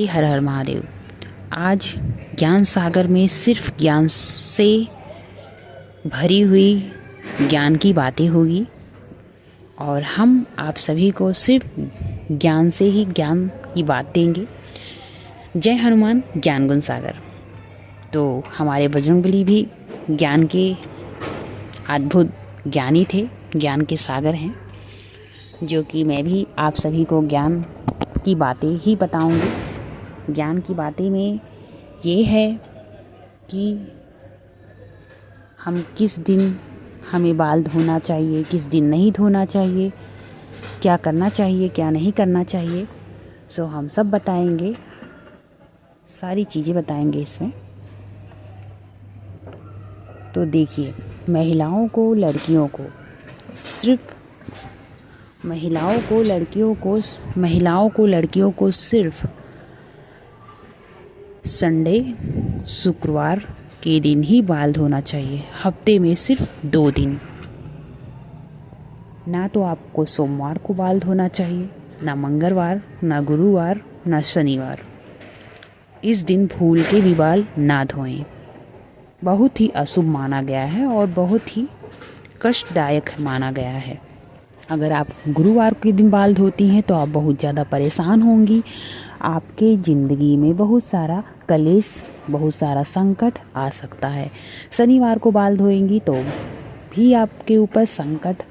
हर हर महादेव। आज ज्ञान सागर में सिर्फ ज्ञान से भरी हुई ज्ञान की बातें होगी और हम आप सभी को सिर्फ ज्ञान से ही ज्ञान की बात देंगे। जय हनुमान ज्ञान गुण सागर। तो हमारे बजरंगबली भी ज्ञान के अद्भुत ज्ञानी थे, ज्ञान के सागर हैं, जो कि मैं भी आप सभी को ज्ञान की बातें ही बताऊंगी। ज्ञान की बातें में ये है कि हम किस दिन हमें बाल धोना चाहिए, किस दिन नहीं धोना चाहिए, क्या करना चाहिए, क्या नहीं करना चाहिए, सो हम सब बताएंगे, सारी चीज़ें बताएंगे इसमें। तो देखिए, महिलाओं को लड़कियों को सिर्फ संडे शुक्रवार के दिन ही बाल धोना चाहिए। हफ्ते में सिर्फ 2 दिन। ना तो आपको सोमवार को बाल धोना चाहिए, ना मंगलवार, ना गुरुवार, ना शनिवार। इस दिन भूल के भी बाल ना धोएं। बहुत ही अशुभ माना गया है और बहुत ही कष्टदायक माना गया है। अगर आप गुरुवार के दिन बाल धोती हैं तो आप बहुत ज़्यादा परेशान होंगी। आपके ज़िंदगी में बहुत सारा कलेश, बहुत सारा संकट आ सकता है। शनिवार को बाल धोएंगी तो भी आपके ऊपर संकट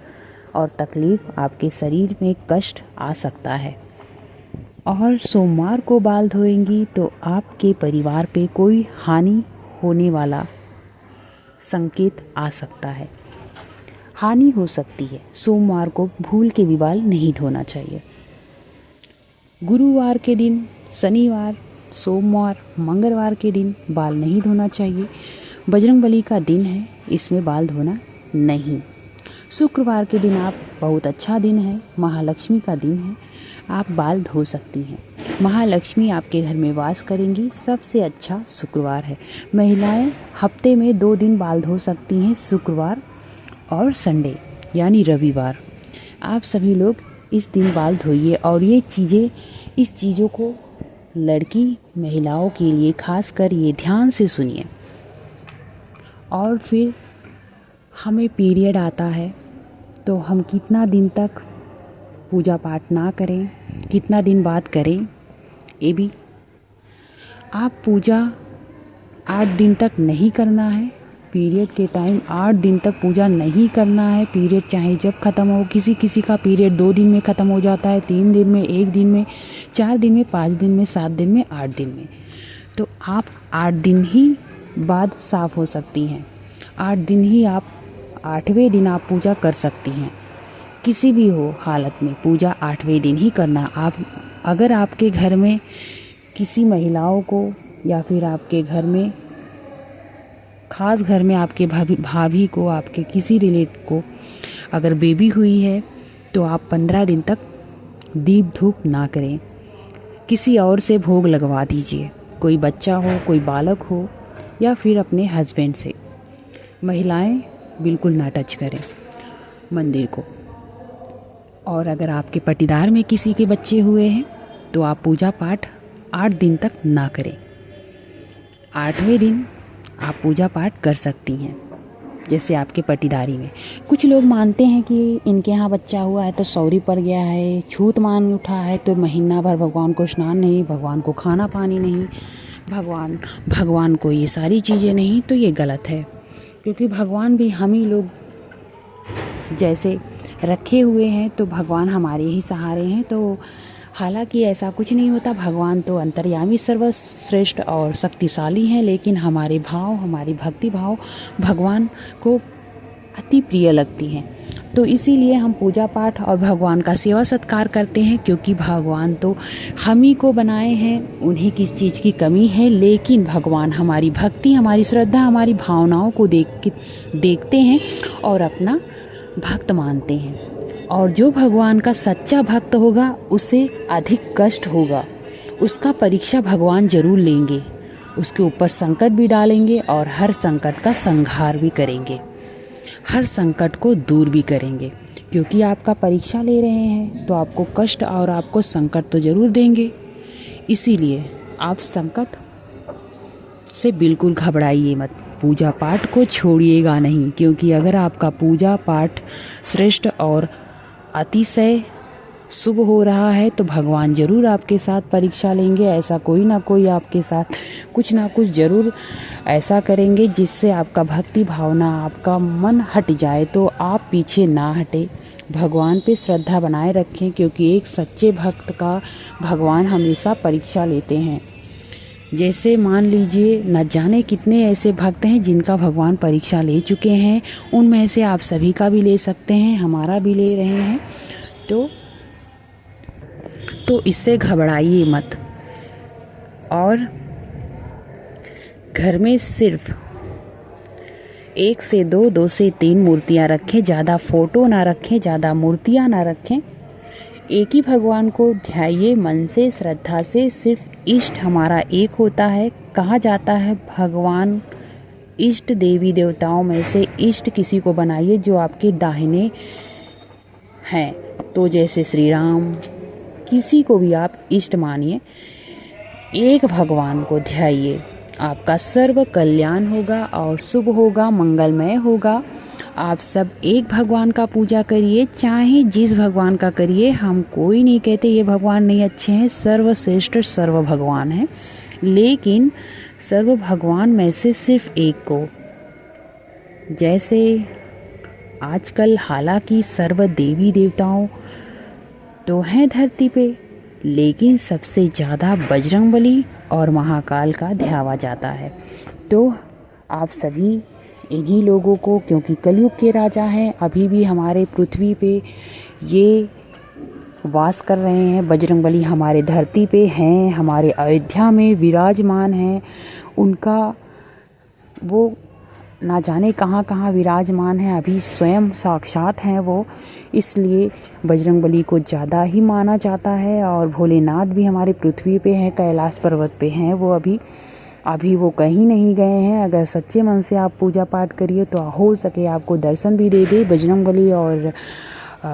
और तकलीफ़, आपके शरीर में कष्ट आ सकता है। और सोमवार को बाल धोएंगी तो आपके परिवार पे कोई हानि होने वाला संकेत आ सकता है, हानि हो सकती है। सोमवार को भूल के भी बाल नहीं धोना चाहिए। गुरुवार के दिन, शनिवार, सोमवार, मंगलवार के दिन बाल नहीं धोना चाहिए। बजरंगबली का दिन है, इसमें बाल धोना नहीं। शुक्रवार के दिन आप बहुत अच्छा दिन है, महालक्ष्मी का दिन है, आप बाल धो सकती हैं। महालक्ष्मी आपके घर में वास करेंगी, सबसे अच्छा शुक्रवार है। महिलाएं हफ्ते में 2 दिन बाल धो सकती हैं, शुक्रवार और संडे यानी रविवार। आप सभी लोग इस दिन बाल धोइए और इस चीज़ों को लड़की महिलाओं के लिए खास कर ये ध्यान से सुनिए। और फिर हमें पीरियड आता है तो हम कितना दिन तक पूजा पाठ ना करें, कितना दिन बाद करें, ये भी आप पूजा 8 दिन तक नहीं करना है। पीरियड के टाइम 8 दिन तक पूजा नहीं करना है। पीरियड चाहे जब ख़त्म हो, किसी का पीरियड 2 दिन में ख़त्म हो जाता है, 3 दिन में, 1 दिन में, 4 दिन में, 5 दिन में, 7 दिन में, 8 दिन में। तो आप 8 दिन ही बाद साफ़ हो सकती हैं। 8 दिन ही आप 8वें दिन आप पूजा कर सकती हैं। किसी भी हो हालत में पूजा 8वें दिन ही करना। आप अगर आपके घर में किसी महिलाओं को या फिर आपके घर में ख़ास घर में आपके भाभी को, आपके किसी रिलेटिव को अगर बेबी हुई है तो आप 15 दिन तक दीप धूप ना करें। किसी और से भोग लगवा दीजिए, कोई बच्चा हो, कोई बालक हो या फिर अपने हस्बैंड से। महिलाएं बिल्कुल ना टच करें मंदिर को। और अगर आपके पटीदार में किसी के बच्चे हुए हैं तो आप पूजा पाठ 8 दिन तक ना करें। 8वें दिन आप पूजा पाठ कर सकती हैं, जैसे आपके पटीदारी में। कुछ लोग मानते हैं कि इनके यहाँ बच्चा हुआ है तो सौरी पड़ गया है, छूत मान उठा है तो महीना भर भगवान को स्नान नहीं, भगवान को खाना पानी नहीं, भगवान को ये सारी चीज़ें नहीं। तो ये गलत है, क्योंकि भगवान भी हम ही लोग जैसे रखे हुए हैं तो भगवान हमारे ही सहारे हैं। तो हालांकि ऐसा कुछ नहीं होता, भगवान तो अंतर्यामी, सर्वश्रेष्ठ और शक्तिशाली हैं, लेकिन हमारे भाव, हमारी भक्ति भाव भगवान को अति प्रिय लगती हैं। तो इसीलिए हम पूजा पाठ और भगवान का सेवा सत्कार करते हैं, क्योंकि भगवान तो हम ही को बनाए हैं, उन्हें किस चीज़ की कमी है। लेकिन भगवान हमारी भक्ति, हमारी श्रद्धा, हमारी भावनाओं को देखते हैं और अपना भक्त मानते हैं। और जो भगवान का सच्चा भक्त होगा उसे अधिक कष्ट होगा, उसका परीक्षा भगवान जरूर लेंगे, उसके ऊपर संकट भी डालेंगे और हर संकट का संहार भी करेंगे, हर संकट को दूर भी करेंगे। क्योंकि आपका परीक्षा ले रहे हैं तो आपको कष्ट और आपको संकट तो ज़रूर देंगे। इसीलिए आप संकट से बिल्कुल घबराइए मत, पूजा पाठ को छोड़िएगा नहीं, क्योंकि अगर आपका पूजा पाठ श्रेष्ठ और अतिशय शुभ हो रहा है तो भगवान ज़रूर आपके साथ परीक्षा लेंगे। ऐसा कोई ना कोई आपके साथ कुछ ना कुछ ज़रूर ऐसा करेंगे जिससे आपका भक्ति भावना, आपका मन हट जाए। तो आप पीछे ना हटे, भगवान पे श्रद्धा बनाए रखें, क्योंकि एक सच्चे भक्त का भगवान हमेशा परीक्षा लेते हैं। जैसे मान लीजिए न जाने कितने ऐसे भक्त हैं जिनका भगवान परीक्षा ले चुके हैं, उनमें से आप सभी का भी ले सकते हैं, हमारा भी ले रहे हैं। तो इससे घबराइए मत। और घर में सिर्फ 1 से 2, 2 से 3 मूर्तियाँ रखें, ज़्यादा फ़ोटो ना रखें, ज़्यादा मूर्तियाँ ना रखें। एक ही भगवान को ध्याइए मन से, श्रद्धा से। सिर्फ इष्ट हमारा एक होता है। कहा जाता है भगवान इष्ट देवी देवताओं में से इष्ट किसी को बनाइए जो आपके दाहिने हैं। तो जैसे श्री राम, किसी को भी आप इष्ट मानिए, एक भगवान को ध्याइए, आपका सर्व कल्याण होगा और शुभ होगा, मंगलमय होगा। आप सब एक भगवान का पूजा करिए, चाहे जिस भगवान का करिए। हम कोई नहीं कहते ये भगवान नहीं अच्छे हैं, सर्वश्रेष्ठ सर्व भगवान हैं, लेकिन सर्व भगवान में से सिर्फ एक को, जैसे आजकल हालांकि सर्व देवी देवताओं तो हैं धरती पे, लेकिन सबसे ज़्यादा बजरंगबली और महाकाल का ध्यावा जाता है। तो आप सभी इन्हीं लोगों को, क्योंकि कलयुग के राजा हैं, अभी भी हमारे पृथ्वी पे ये वास कर रहे हैं। बजरंगबली हमारे धरती पे हैं, हमारे अयोध्या में विराजमान हैं। उनका वो ना जाने कहाँ कहाँ विराजमान है, अभी स्वयं साक्षात हैं वो, इसलिए बजरंगबली को ज़्यादा ही माना जाता है। और भोलेनाथ भी हमारे पृथ्वी पे हैं, कैलाश पर्वत पे हैं वो, अभी वो कहीं नहीं गए हैं। अगर सच्चे मन से आप पूजा पाठ करिए तो हो सके आपको दर्शन भी दे दे बजरंगबली और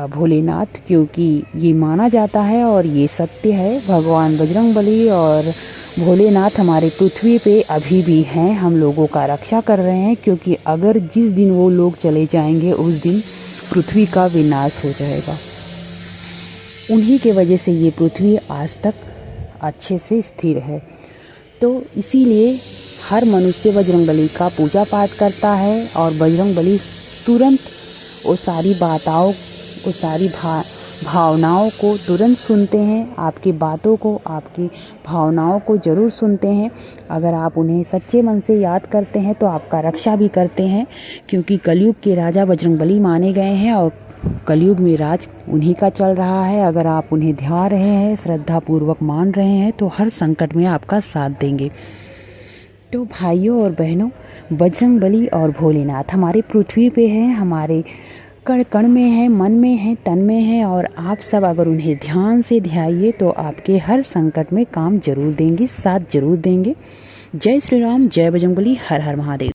भोलेनाथ, क्योंकि ये माना जाता है और ये सत्य है। भगवान बजरंगबली और भोलेनाथ हमारे पृथ्वी पे अभी भी हैं, हम लोगों का रक्षा कर रहे हैं, क्योंकि अगर जिस दिन वो लोग चले जाएंगे उस दिन पृथ्वी का विनाश हो जाएगा। उन्हीं के वजह से ये पृथ्वी आज तक अच्छे से स्थिर है। तो इसीलिए हर मनुष्य बजरंगबली का पूजा पाठ करता है और बजरंगबली तुरंत वो सारी बातों, वो सारी भावनाओं को तुरंत सुनते हैं। आपकी बातों को, आपकी भावनाओं को ज़रूर सुनते हैं। अगर आप उन्हें सच्चे मन से याद करते हैं तो आपका रक्षा भी करते हैं, क्योंकि कलयुग के राजा बजरंगबली माने गए हैं और कलयुग में राज उन्हीं का चल रहा है। अगर आप उन्हें ध्या रहे हैं, श्रद्धापूर्वक मान रहे हैं, तो हर संकट में आपका साथ देंगे। तो भाइयों और बहनों, बजरंगबली और भोलेनाथ हमारे पृथ्वी पे हैं, हमारे कण कण में है, मन में है, तन में है। और आप सब अगर उन्हें ध्यान से ध्याइए तो आपके हर संकट में काम जरूर देंगे, साथ जरूर देंगे। जय श्री राम, जय बजरंगबली, हर हर महादेव।